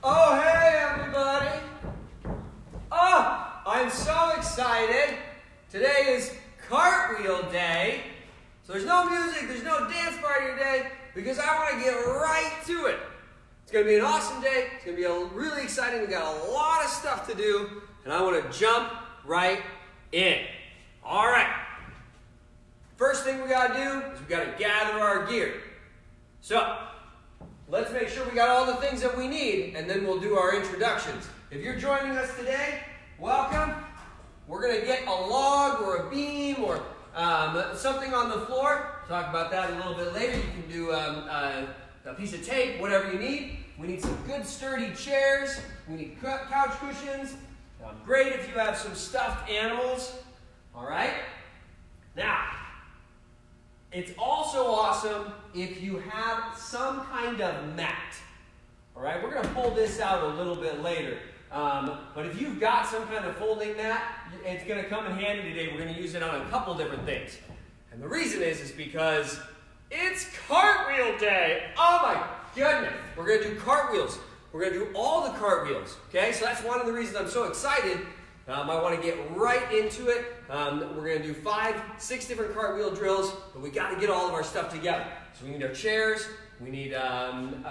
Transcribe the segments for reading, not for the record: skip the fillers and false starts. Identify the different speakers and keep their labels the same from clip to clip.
Speaker 1: Oh, hey, everybody. Oh, I'm so excited. Today is Cartwheel Day. So there's no music, there's no dance party today because I want to get right to it. It's going to be an awesome day. It's going to be really exciting. We've got a lot of stuff to do, and I want to jump right in. All right. First thing we got to do is we got to gather our gear. So, let's make sure we got all the things that we need, and then we'll do our introductions. If you're joining us today, welcome. We're going to get a log or a beam or something on the floor. Talk about that a little bit later. You can do a piece of tape, whatever you need. We need some good sturdy chairs. We need couch cushions. Great if you have some stuffed animals. All right? Now, it's also awesome if you have some kind of mat. All right, we're going to pull this out a little bit later. But if you've got some kind of folding mat, it's going to come in handy today. We're going to use it on a couple different things. And the reason is because it's Cartwheel Day. Oh my goodness. We're going to do cartwheels. We're going to do all the cartwheels. Okay, so that's one of the reasons I'm so excited. I want to get right into it. We're going to do 5-6 different cartwheel drills, but we got to get all of our stuff together. So we need our chairs, we need some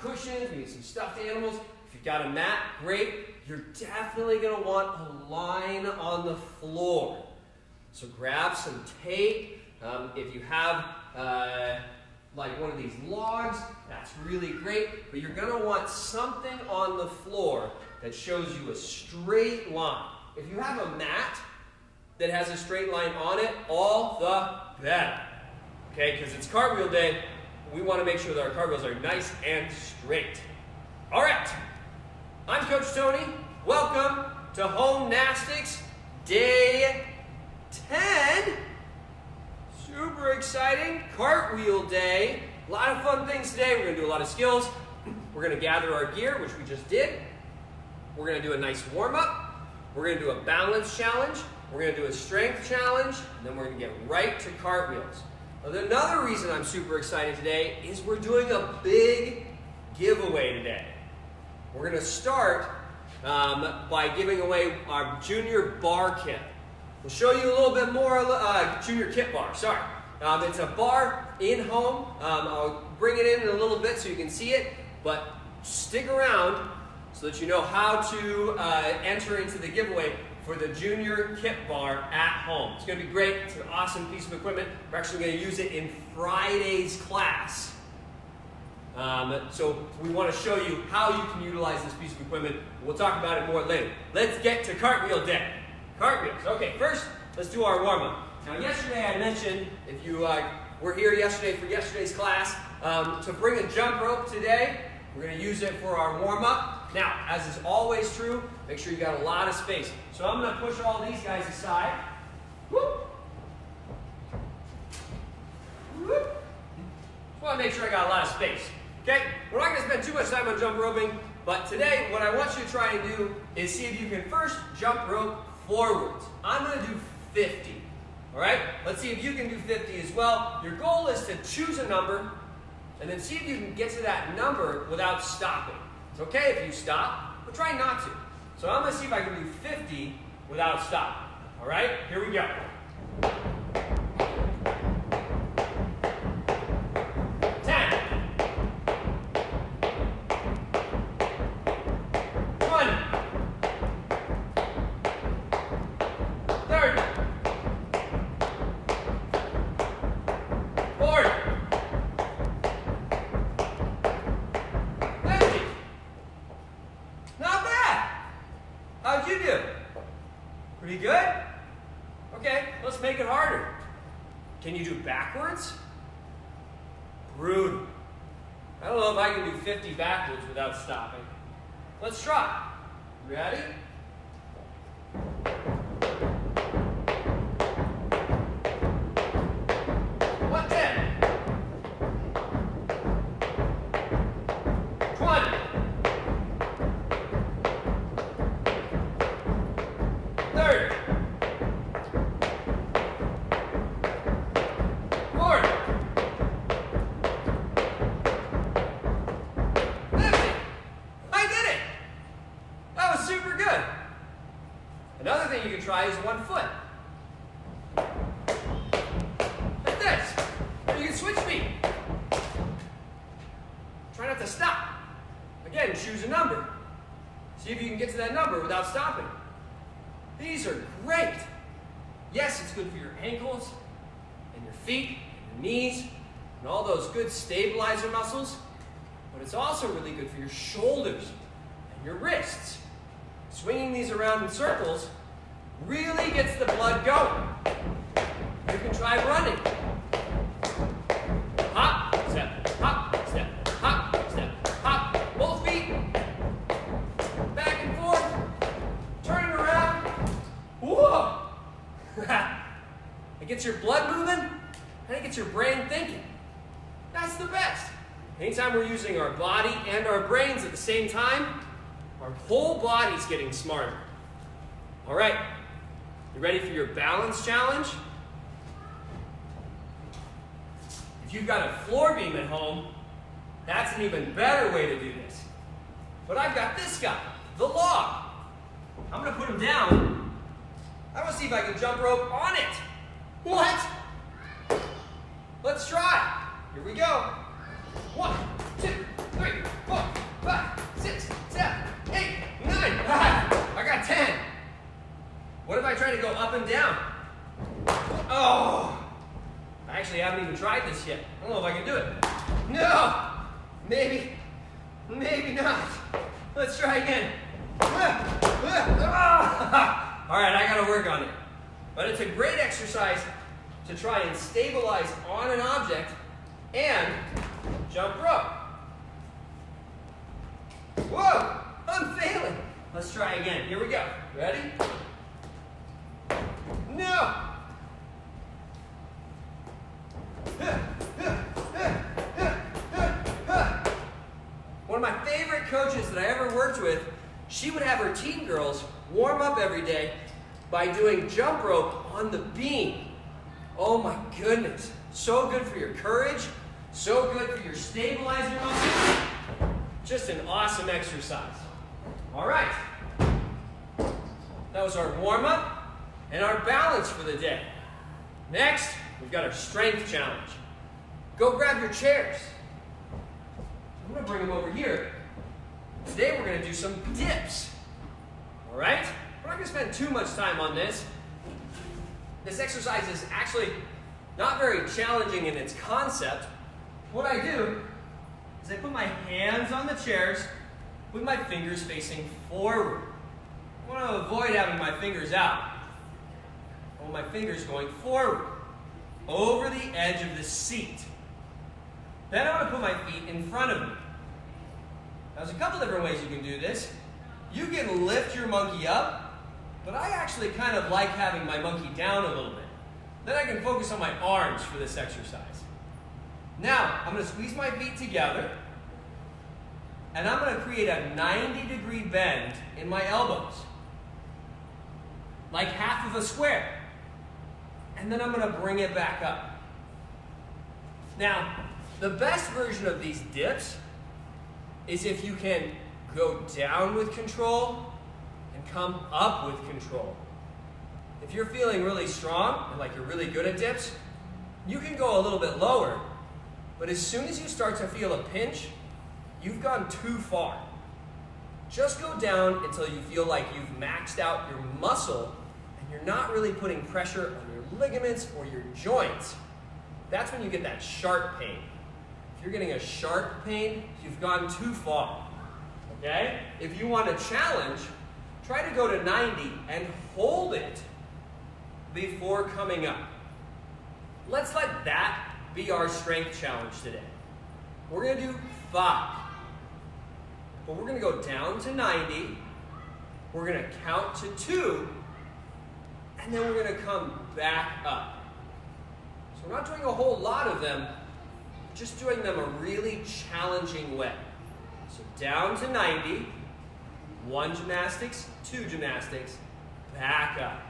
Speaker 1: cushions, we need some stuffed animals. If you've got a mat, great. You're definitely going to want a line on the floor. So grab some tape. If you have like one of these logs, that's really great. But you're going to want something on the floor that shows you a straight line. If you have a mat that has a straight line on it, all the better. Okay, because it's Cartwheel Day, we want to make sure that our cartwheels are nice and straight. All right, I'm Coach Tony. Welcome to Homenastics Day 10. Super exciting, Cartwheel Day. A lot of fun things today. We're going to do a lot of skills. We're going to gather our gear, which we just did. We're going to do a nice warm-up. We're going to do a balance challenge. We're going to do a strength challenge. And then we're going to get right to cartwheels. Another reason I'm super excited today is we're doing a big giveaway today. We're going to start by giving away our junior bar kit. We'll show you a little bit more, junior kit bar, sorry. It's a bar in-home. I'll bring it in a little bit so you can see it, but stick around so that you know how to enter into the giveaway for the junior kit bar at home. It's going to be great. It's an awesome piece of equipment. We're actually going to use it in Friday's class. So we want to show you how you can utilize this piece of equipment. We'll talk about it more later. Let's get to Cartwheel Day. Cartwheels. Okay, first, let's do our warm-up. Now, yesterday I mentioned, if you were here yesterday for yesterday's class, to bring a jump rope today. We're going to use it for our warm-up. Now, as is always true, make sure you got a lot of space. So I'm going to push all these guys aside. Whoop. Whoop. Just want to make sure I got a lot of space. Okay? We're not going to spend too much time on jump roping, but today what I want you to try and do is see if you can first jump rope forwards. I'm going to do 50. All right? Let's see if you can do 50 as well. Your goal is to choose a number and then see if you can get to that number without stopping. It's okay if you stop, but try not to. So I'm going to see if I can do 50 without stopping. All right? Here we go. 10. 20. 30. 40. 50. Not bad. How'd you do? Pretty good? Okay, let's make it harder. Can you do backwards? Brutal. I don't know if I can do 50 backwards without stopping. Let's try. Ready? What then? 20. 30. 40. 50. I did it! thing you can try is one foot. Like this. Or you can switch feet. Try not to stop. Again, choose a number. See if you can get to that number without stopping. These are great. Yes, it's good for your ankles and your feet and your knees and all those good stabilizer muscles, but it's also really good for your shoulders and your wrists. Swinging these around in circles really gets the blood going. You can try running. Hop, step, hop, step, hop, step, hop. Both feet. Back and forth. Turning around. Whoa! It gets your blood moving, and it gets your brain thinking. That's the best. Anytime we're using our body and our brains at the same time, our whole body's getting smarter. All right, you ready for your balance challenge? If you've got a floor beam at home, that's an even better way to do this. But I've got this guy, the log. I'm going to put him down. I want to see if I can jump rope on it. What? Let's try. Here we go. 1, 2, 3, 4, 5, 6, 7, 8, 9. I got 10. What if I try to go up and down? Oh. I actually haven't even tried this yet. I don't know if I can do it. No. Maybe not. Let's try again. All right, I got to work on it. But it's a great exercise to try and stabilize on an object and jump rope. Whoa, I'm failing. Let's try again. Here we go. Ready? No. One of my favorite coaches that I ever worked with, she would have her teen girls warm up every day by doing jump rope on the beam. Oh my goodness. So good for your courage, so good for your stabilizer muscles. Just an awesome exercise. All right. That was our warm-up and our balance for the day. Next, we've got our strength challenge. Go grab your chairs. I'm going to bring them over here. Today we're going to do some dips. All right? We're not going to spend too much time on this. This exercise is actually not very challenging in its concept. What I do is I put my hands on the chairs with my fingers facing forward. I want to avoid having my fingers out. I want my fingers going forward, over the edge of the seat. Then I want to put my feet in front of me. Now, there's a couple different ways you can do this. You can lift your monkey up, but I actually kind of like having my monkey down a little bit. Then I can focus on my arms for this exercise. Now, I'm going to squeeze my feet together, and I'm going to create a 90-degree bend in my elbows, like half of a square. And then I'm going to bring it back up. Now, the best version of these dips is if you can go down with control and come up with control. If you're feeling really strong and like you're really good at dips, you can go a little bit lower, but as soon as you start to feel a pinch, you've gone too far. Just go down until you feel like you've maxed out your muscle and you're not really putting pressure on your ligaments or your joints. That's when you get that sharp pain. If you're getting a sharp pain, you've gone too far. Okay? If you want a challenge, try to go to 90 and hold it before coming up. Let's let that be our strength challenge today. We're going to do 5. But we're going to go down to 90. We're going to count to 2. And then we're going to come back up. So we're not doing a whole lot of them, just doing them a really challenging way. So down to 90, 1 gymnastics, 2 gymnastics, back up.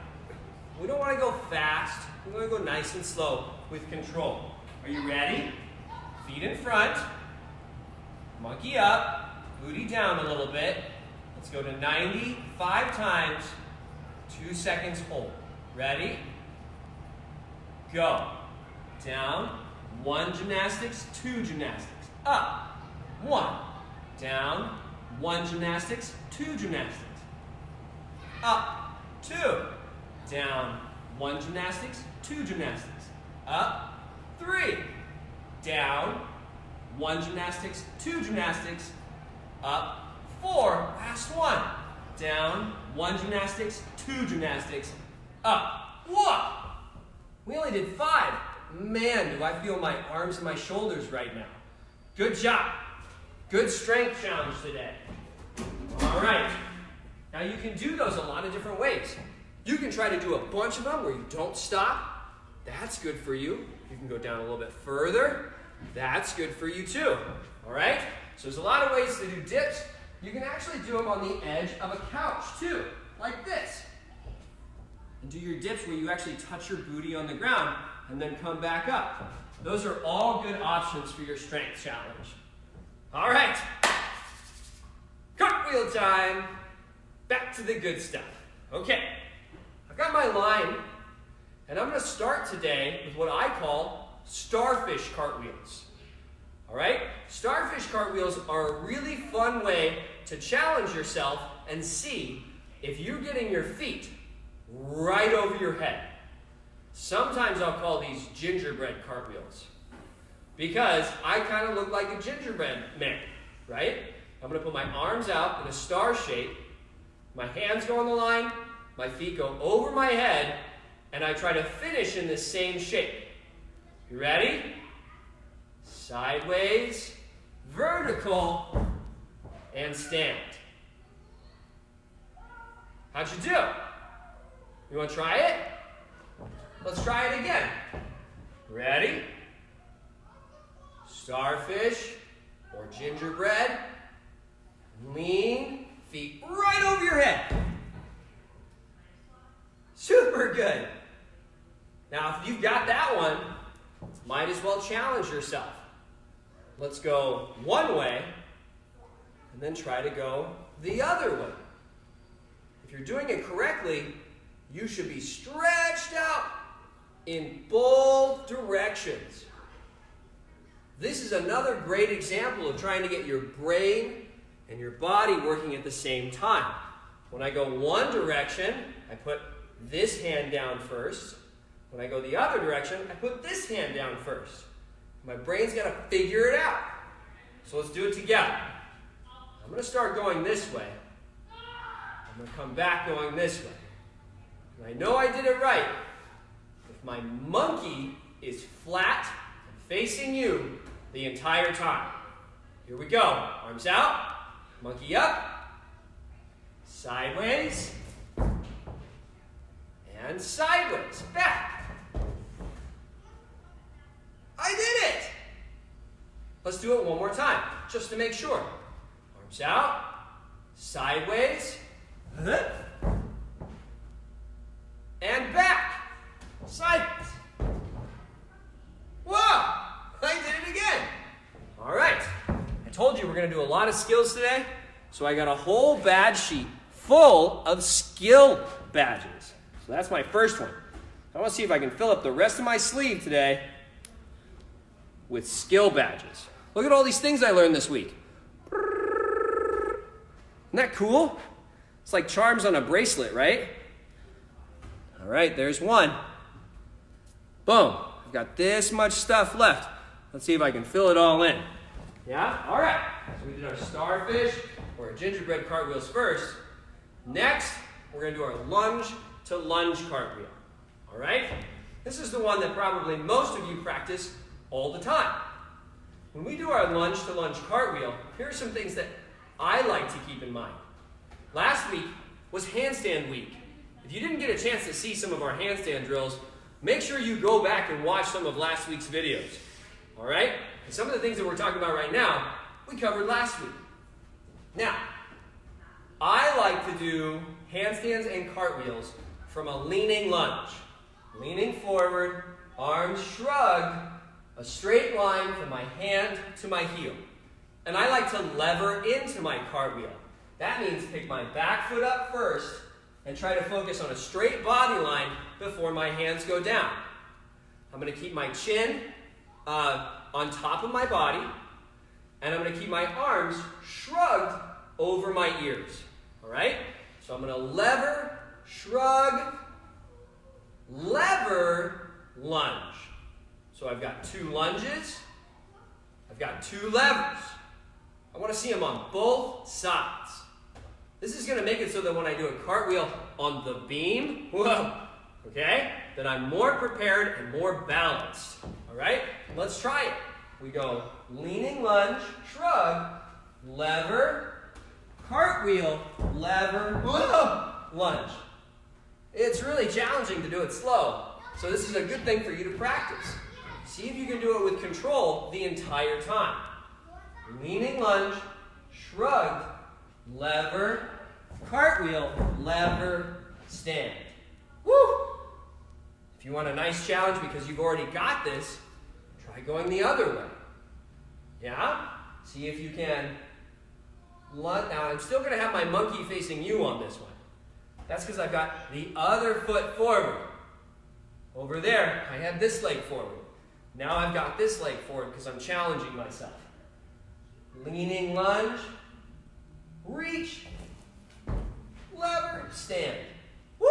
Speaker 1: We don't want to go fast. We want to go nice and slow with control. Are you ready? Feet in front, monkey up, booty down a little bit. Let's go to 90 5 times. 2 seconds hold. Ready? Go. Down. 1 gymnastics, 2 gymnastics. Up. 1. Down. 1 gymnastics, 2 gymnastics. Up. 2. Down. 1 gymnastics, 2 gymnastics. Up. 3. Down. 1 gymnastics, 2 gymnastics. Up. 4. Last one. Down. 1 gymnastics, 2 gymnastics. Up. 1. We only did 5. Man, do I feel my arms and my shoulders right now. Good job. Good strength challenge today. All right. Now you can do those a lot of different ways. You can try to do a bunch of them where you don't stop. That's good for you. You can go down a little bit further. That's good for you too. All right? So there's a lot of ways to do dips. You can actually do them on the edge of a couch too, like this. And do your dips where you actually touch your booty on the ground and then come back up. Those are all good options for your strength challenge. All right. Cartwheel time. Back to the good stuff. Okay. I've got my line, and I'm going to start today with what I call starfish cartwheels. All right? Starfish cartwheels are a really fun way to challenge yourself and see if you're getting your feet right over your head. Sometimes I'll call these gingerbread cartwheels because I kind of look like a gingerbread man, right? I'm going to put my arms out in a star shape, my hands go on the line, my feet go over my head, and I try to finish in the same shape. You ready? Sideways, vertical, and stand. How'd you do? You want to try it? Let's try it again. Ready? Starfish or gingerbread. Lean, feet right over your head. Super good. Now, if you've got that one, might as well challenge yourself. Let's go one way and then try to go the other way. If you're doing it correctly, you should be stretched out in both directions. This is another great example of trying to get your brain and your body working at the same time. When I go one direction, I put this hand down first. When I go the other direction, I put this hand down first. My brain's got to figure it out. So let's do it together. I'm going to start going this way. I'm going to come back going this way. And I know I did it right. If my monkey is flat and facing you the entire time. Here we go. Arms out. Monkey up. Sideways. And sideways. Back. I did it! Let's do it one more time, just to make sure. Arms out. Sideways. And back. Sideways. Whoa! I did it again. All right. I told you we're going to do a lot of skills today, so I got a whole badge sheet full of skill badges. So that's my first one. I want to see if I can fill up the rest of my sleeve today with skill badges. Look at all these things I learned this week. Isn't that cool? It's like charms on a bracelet, right? All right, there's one. Boom. I've got this much stuff left. Let's see if I can fill it all in. Yeah? All right. So we did our starfish or gingerbread cartwheels first. Next, we're going to do our lunge to lunge cartwheel. All right? This is the one that probably most of you practice all the time. When we do our lunge to lunge cartwheel, here are some things that I like to keep in mind. Last week was handstand week. If you didn't get a chance to see some of our handstand drills, make sure you go back and watch some of last week's videos. All right? And some of the things that we're talking about right now, we covered last week. Now, I like to do handstands and cartwheels from a leaning lunge. Leaning forward, arms shrugged, a straight line from my hand to my heel. And I like to lever into my cartwheel. That means pick my back foot up first and try to focus on a straight body line before my hands go down. I'm going to keep my chin on top of my body, and I'm going to keep my arms shrugged over my ears. All right? So I'm going to lever, shrug, lever, lunge. So I've got 2 lunges. I've got 2 levers. I want to see them on both sides. This is going to make it so that when I do a cartwheel on the beam, whoa, okay, then I'm more prepared and more balanced. All right? Let's try it. We go leaning lunge, shrug, lever, cartwheel, lever, whoa, lunge. It's really challenging to do it slow, so this is a good thing for you to practice. See if you can do it with control the entire time. Leaning lunge, shrugged, lever, cartwheel, lever, stand. Woo! If you want a nice challenge because you've already got this, try going the other way. Yeah? See if you can. Now, I'm still going to have my monkey facing you on this one. That's because I've got the other foot forward. Over there, I had this leg forward. Now I've got this leg forward because I'm challenging myself. Leaning lunge, reach, lever, stand. Woo!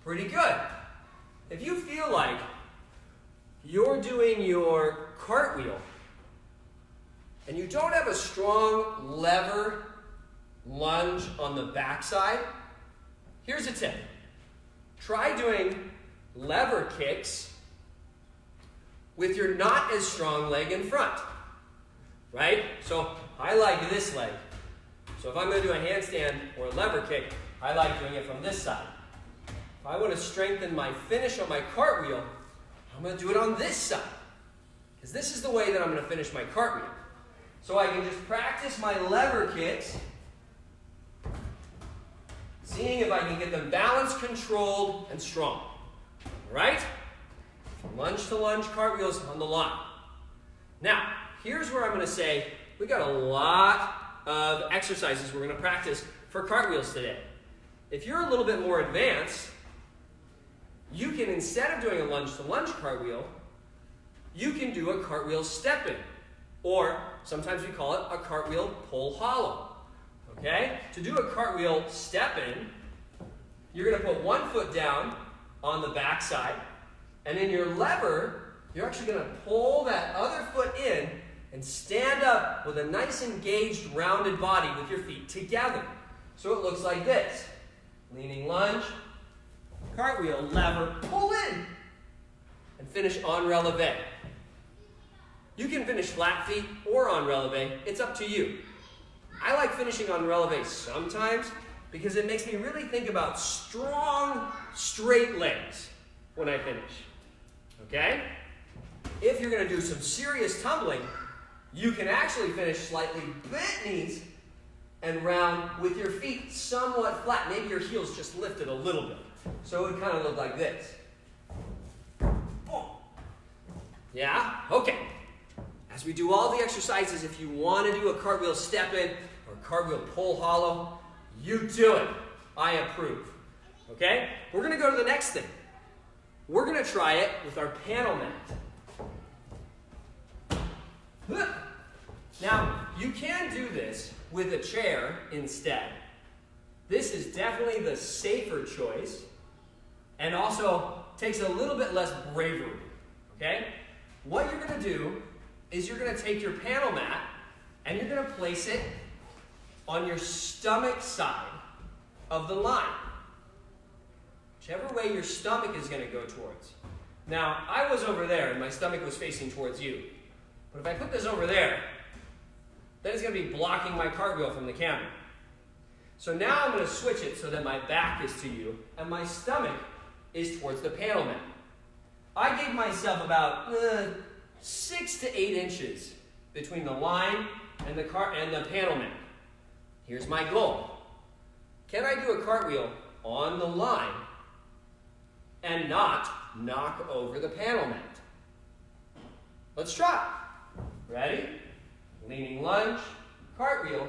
Speaker 1: Pretty good. If you feel like you're doing your cartwheel and you don't have a strong lever lunge on the backside, here's a tip. Try doing lever kicks with your not as strong leg in front, right? So I like this leg. So if I'm going to do a handstand or a lever kick, I like doing it from this side. If I want to strengthen my finish on my cartwheel, I'm going to do it on this side, because this is the way that I'm going to finish my cartwheel. So I can just practice my lever kicks, seeing if I can get them balanced, controlled, and strong. All right? Lunge to lunge cartwheels on the line. Now, here's where I'm going to say we got a lot of exercises we're going to practice for cartwheels today. If you're a little bit more advanced, you can, instead of doing a lunge to lunge cartwheel, you can do a cartwheel step-in, or sometimes we call it a cartwheel pull hollow. Okay? To do a cartwheel step-in, you're going to put one foot down on the back side, and in your lever, you're actually going to pull that other foot in and stand up with a nice engaged rounded body with your feet together. So it looks like this. Leaning lunge, cartwheel, lever, pull in, and finish en releve. You can finish flat feet or en releve. It's up to you. I like finishing en releve sometimes because it makes me really think about strong, straight legs when I finish. Okay? If you're going to do some serious tumbling, you can actually finish slightly bent knees and round with your feet somewhat flat. Maybe your heels just lifted a little bit. So it would kind of look like this. Boom. Yeah? Okay. As we do all the exercises, if you want to do a cartwheel step-in or cartwheel pull hollow, you do it. I approve. Okay? We're going to go to the next thing. We're going to try it with our panel mat. Now, you can do this with a chair instead. This is definitely the safer choice and also takes a little bit less bravery. Okay? What you're going to do is you're going to take your panel mat and you're going to place it on your stomach side of the line. Whichever way your stomach is going to go towards. Now, I was over there and my stomach was facing towards you. But if I put this over there, then it's going to be blocking my cartwheel from the camera. So now I'm going to switch it so that my back is to you and my stomach is towards the panel mat. I gave myself about 6 to 8 inches between the line and the panel mat. Here's my goal. Can I do a cartwheel on the line and not knock over the panel mat? Let's try. Ready? Leaning lunge, cartwheel.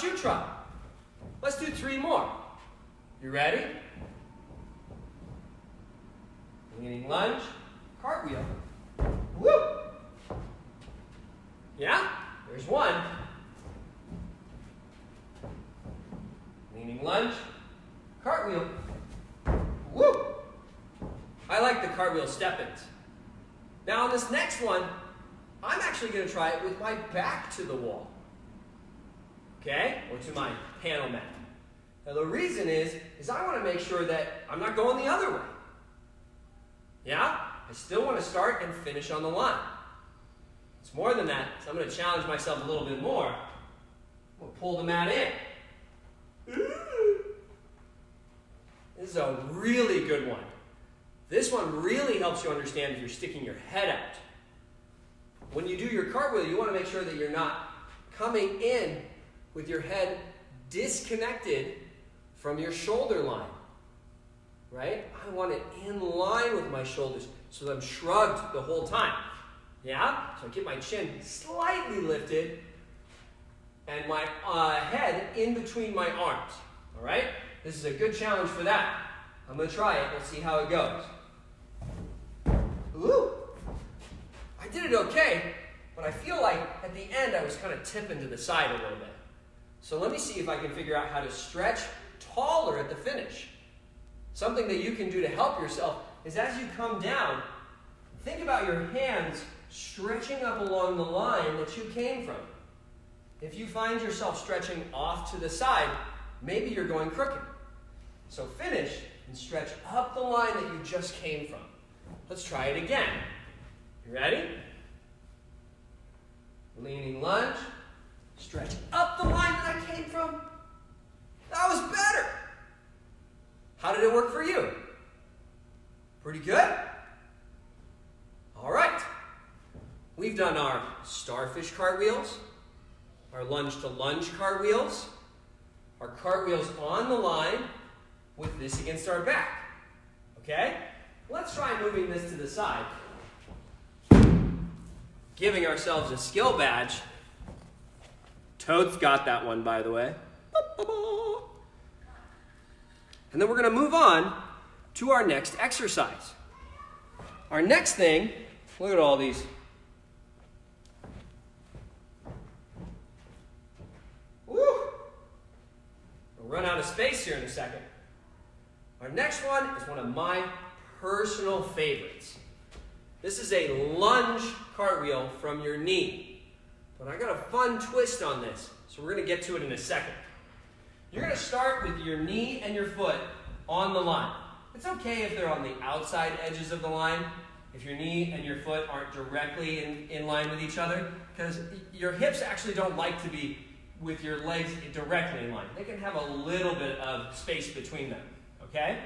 Speaker 1: about you try? Let's do 3 more. You ready? Leaning lunge, cartwheel. Woo! Yeah? There's 1. Leaning lunge, cartwheel. Woo! I like the cartwheel step-ins. Now on this next one, I'm actually going to try it with my back to the wall. Okay? Or to my panel mat. Now the reason is I want to make sure that I'm not going the other way. Yeah? I still want to start and finish on the line. It's more than that, so I'm going to challenge myself a little bit more. I'm going to pull the mat in. This is a really good one. This one really helps you understand if you're sticking your head out. When you do your cartwheel, you want to make sure that you're not coming in with your head disconnected from your shoulder line. Right? I want it in line with my shoulders so that I'm shrugged the whole time. Yeah? So I keep my chin slightly lifted and my head in between my arms. All right? This is a good challenge for that. I'm going to try it. We'll see how it goes. Ooh! I did it okay, but I feel like at the end I was kind of tipping to the side a little bit. So let me see if I can figure out how to stretch taller at the finish. Something that you can do to help yourself is as you come down, think about your hands stretching up along the line that you came from. If you find yourself stretching off to the side, maybe you're going crooked. So finish and stretch up the line that you just came from. Let's try it again. You ready? Leaning lunge. Stretch up the line that I came from. That was better. How did it work for you? Pretty good? All right. We've done our starfish cartwheels, our lunge to lunge cartwheels, our cartwheels on the line with this against our back. Okay? Let's try moving this to the side. Giving ourselves a skill badge. Toad's got that one, by the way. And then we're going to move on to our next exercise. Our next thing, look at all these. Woo! We'll run out of space here in a second. Our next one is one of my personal favorites. This is a lunge cartwheel from your knee. But I got a fun twist on this, so we're going to get to it in a second. You're going to start with your knee and your foot on the line. It's okay if they're on the outside edges of the line, if your knee and your foot aren't directly in line with each other, because your hips actually don't like to be with your legs directly in line. They can have a little bit of space between them, okay?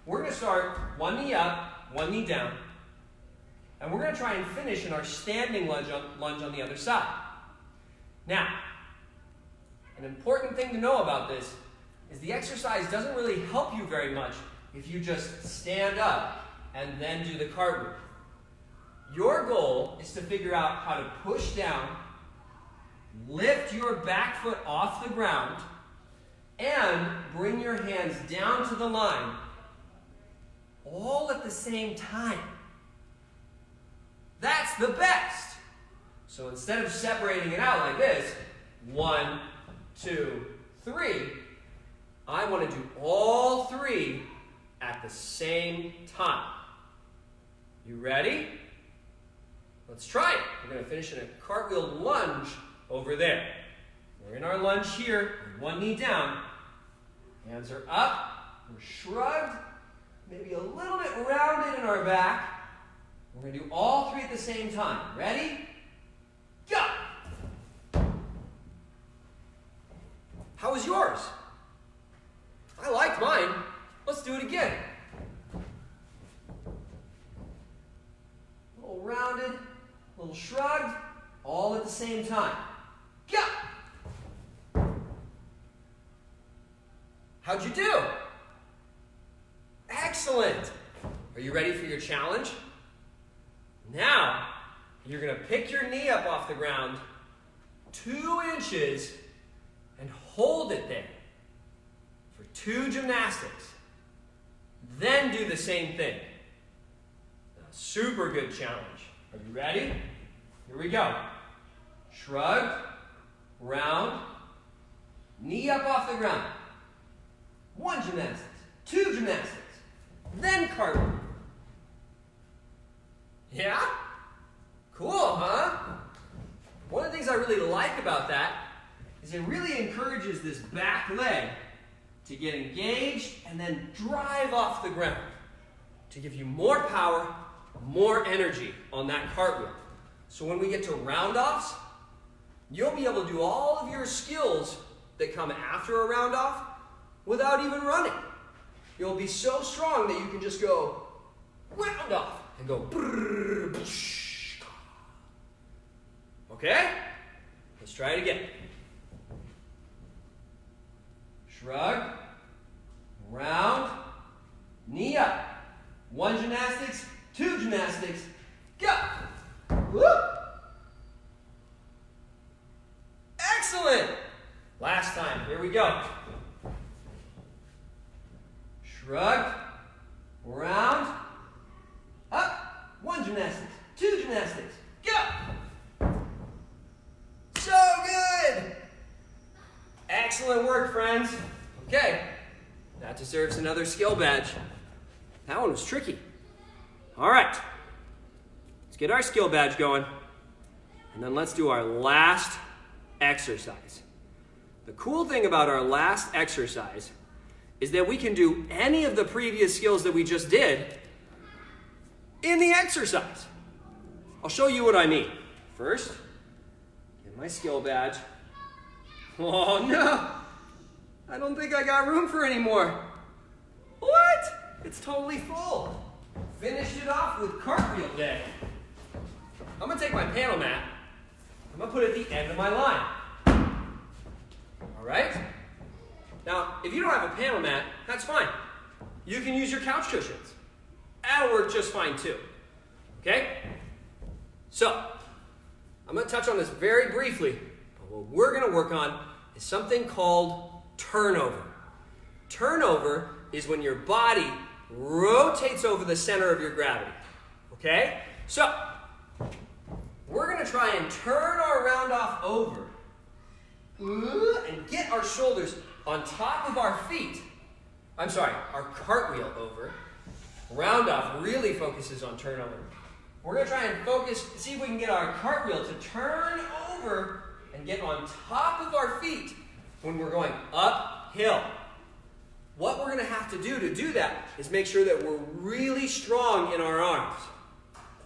Speaker 1: We're going to start one knee up, one knee down, and we're going to try and finish in our standing lunge on the other side. Now, an important thing to know about this is the exercise doesn't really help you very much if you just stand up and then do the cartwheel. Your goal is to figure out how to push down, lift your back foot off the ground, and bring your hands down to the line all at the same time. That's the best. So instead of separating it out like this, 1, 2, 3, I want to do all 3 at the same time. You ready? Let's try it. We're going to finish in a cartwheel lunge over there. We're in our lunge here, one knee down. Hands are up, we're shrugged, maybe a little bit rounded in our back. We're going to do all 3 at the same time. Ready? Go! How was yours? I liked mine. Let's do it again. A little rounded, a little shrugged, all at the same time. Go! How'd you do? Excellent. Are you ready for your challenge? Now, you're going to pick your knee up off the ground 2 inches and hold it there for 2 gymnastics. Then do the same thing. A super good challenge. Are you ready? Here we go. Shrug, round, knee up off the ground. 1 gymnastics, 2 gymnastics, then cartwheel. Yeah? Cool, huh? One of the things I really like about that is it really encourages this back leg to get engaged and then drive off the ground to give you more power, more energy on that cartwheel. So when we get to round-offs, you'll be able to do all of your skills that come after a round-off without even running. You'll be so strong that you can just go round-off and go brrr, psh. Okay? Let's try it again. Shrug, round, knee up. 1 gymnastics, 2 gymnastics, go! Woo! Excellent! Last time, here we go. Shrug, round, up. 1 gymnastics, 2 gymnastics, go! So good! Excellent work, friends. Okay, that deserves another skill badge. That one was tricky. All right, let's get our skill badge going, and then let's do our last exercise. The cool thing about our last exercise is that we can do any of the previous skills that we just did in the exercise. I'll show you what I mean. First, get my skill badge. Oh no, I don't think I got room for any more. What? It's totally full. Finished it off with cartwheel day. I'm gonna take my panel mat. I'm gonna put it at the end of my line. All right? Now, if you don't have a panel mat, that's fine. You can use your couch cushions. That'll work just fine too. Okay? So, I'm gonna touch on this very briefly, but what we're gonna work on is something called turnover. Turnover is when your body rotates over the center of your gravity. Okay? So, we're going to try and turn our round off over and get our shoulders on top of our feet. I'm sorry, our cartwheel over. Round off really focuses on turnover. We're going to try and focus, see if we can get our cartwheel to turn over and get on top of our feet when we're going uphill. What we're going to have to do that is make sure that we're really strong in our arms.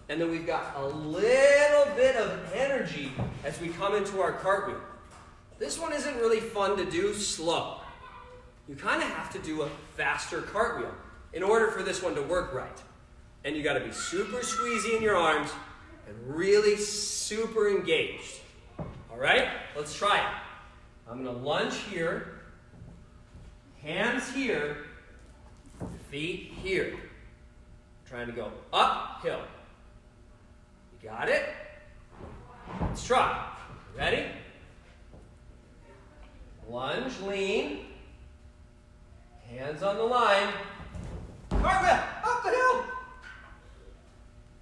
Speaker 1: And then we've got a little bit of energy as we come into our cartwheel. This one isn't really fun to do slow. You kind of have to do a faster cartwheel in order for this one to work right. And you got to be super squeezy in your arms and really super engaged. All right, let's try it. I'm going to lunge here. Hands here, feet here. Trying to go uphill. You got it? Let's try. Ready? Lunge, lean. Hands on the line. Cartwheel, up the hill.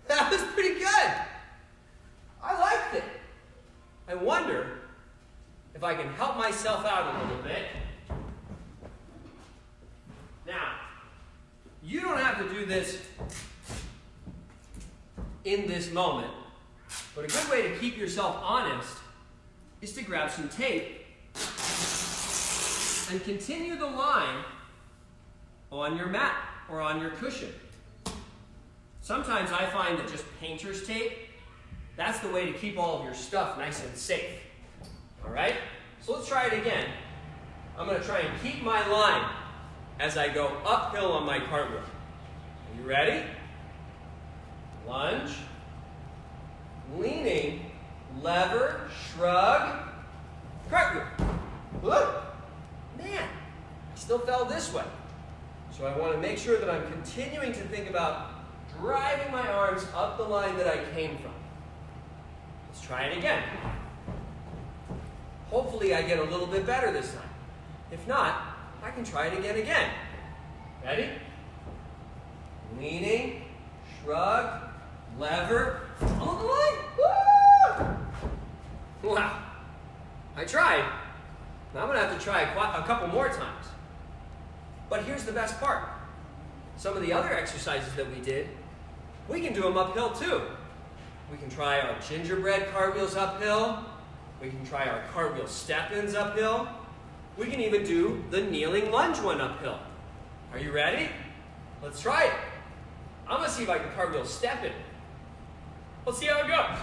Speaker 1: That was pretty good. I liked it. I wonder if I can help myself out a little bit. Now, you don't have to do this in this moment, but a good way to keep yourself honest is to grab some tape and continue the line on your mat or on your cushion. Sometimes I find that just painter's tape, that's the way to keep all of your stuff nice and safe. All right? So let's try it again. I'm going to try and keep my line as I go uphill on my cartwheel. Are you ready? Lunge, leaning, lever, shrug, cartwheel. Whoa! Man, I still fell this way. So I want to make sure that I'm continuing to think about driving my arms up the line that I came from. Let's try it again. Hopefully I get a little bit better this time. If not, I can try it again. Ready? Leaning, shrug, lever, follow the line. Woo! Wow. I tried. Now I'm going to have to try a couple more times. But here's the best part. Some of the other exercises that we did, we can do them uphill too. We can try our gingerbread cartwheels uphill. We can try our cartwheel step-ins uphill. We can even do the kneeling lunge one uphill. Are you ready? Let's try it. I'm going to see if I can cartwheel step-in. Let's see how it goes.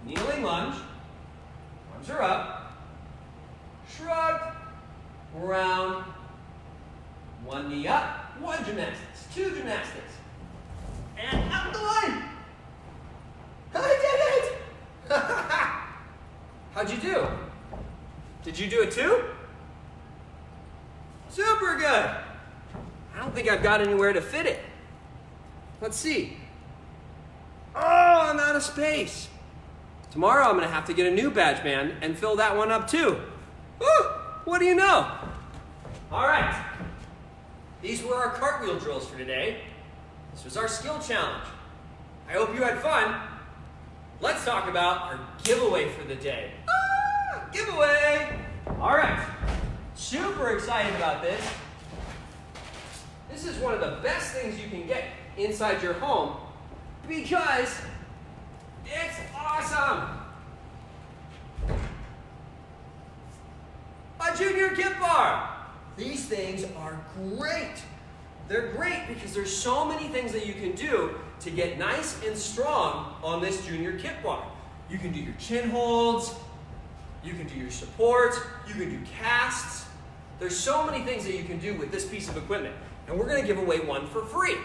Speaker 1: Kneeling lunge. Arms are up. Shrug. Round. One knee up. One gymnastics. Two gymnastics. And up the line. I did it! How'd you do? Did you do it too? Super good. I don't think I've got anywhere to fit it. Let's see. Oh, I'm out of space. Tomorrow I'm going to have to get a new badge band and fill that one up too. Woo! What do you know? All right. These were our cartwheel drills for today. This was our skill challenge. I hope you had fun. Let's talk about our giveaway for the day. Giveaway! All right. Super excited about this. This is one of the best things you can get inside your home because it's awesome. A junior kit bar. These things are great. They're great because there's so many things that you can do to get nice and strong on this junior kit bar. You can do your chin holds, you can do your supports, you can do casts. There's so many things that you can do with this piece of equipment. And we're going to give away one for free.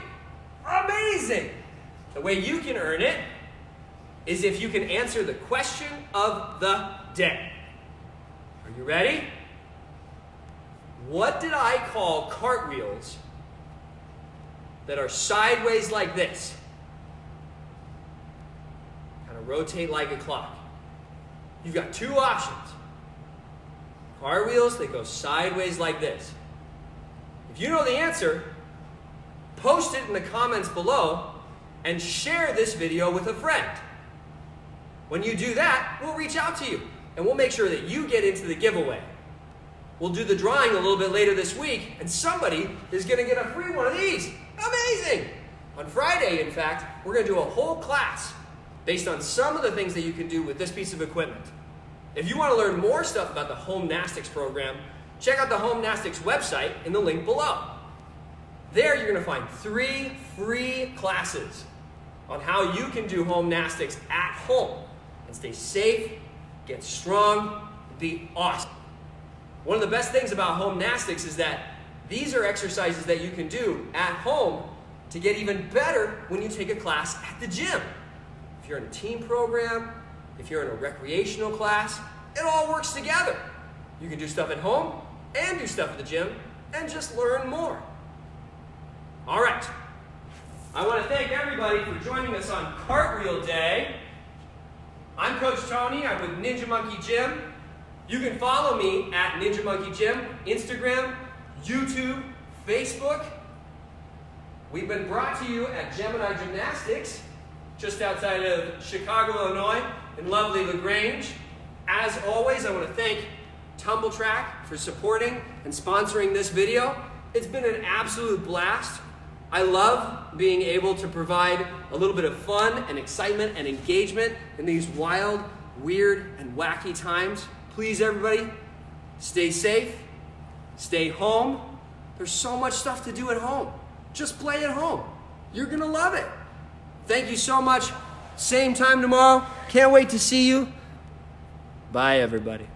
Speaker 1: Amazing! The way you can earn it is if you can answer the question of the day. Are you ready? What did I call cartwheels that are sideways like this? Kind of rotate like a clock. You've got two options. Cartwheels that go sideways like this. If you know the answer, post it in the comments below and share this video with a friend. When you do that, we'll reach out to you and we'll make sure that you get into the giveaway. We'll do the drawing a little bit later this week and somebody is going to get a free one of these. Amazing! On Friday, in fact, we're going to do a whole class based on some of the things that you can do with this piece of equipment. If you want to learn more stuff about the Homenastics program, check out the Homenastics website in the link below. There you're going to find 3 free classes on how you can do Homenastics at home and stay safe, get strong, and be awesome. One of the best things about Homenastics is that these are exercises that you can do at home to get even better when you take a class at the gym. If you're in a team program, if you're in a recreational class, it all works together. You can do stuff at home and do stuff at the gym and just learn more. All right. I want to thank everybody for joining us on Cartwheel Day. I'm Coach Tony. I'm with Ninja Monkey Gym. You can follow me at Ninja Monkey Gym, Instagram, YouTube, Facebook. We've been brought to you at Gemini Gymnastics, just outside of Chicago, Illinois, in lovely LaGrange. As always, I want to thank Tumbl Trak for supporting and sponsoring this video. It's been an absolute blast. I love being able to provide a little bit of fun and excitement and engagement in these wild, weird, and wacky times. Please, everybody, stay safe, stay home. There's so much stuff to do at home. Just play at home. You're going to love it. Thank you so much. Same time tomorrow. Can't wait to see you. Bye, everybody.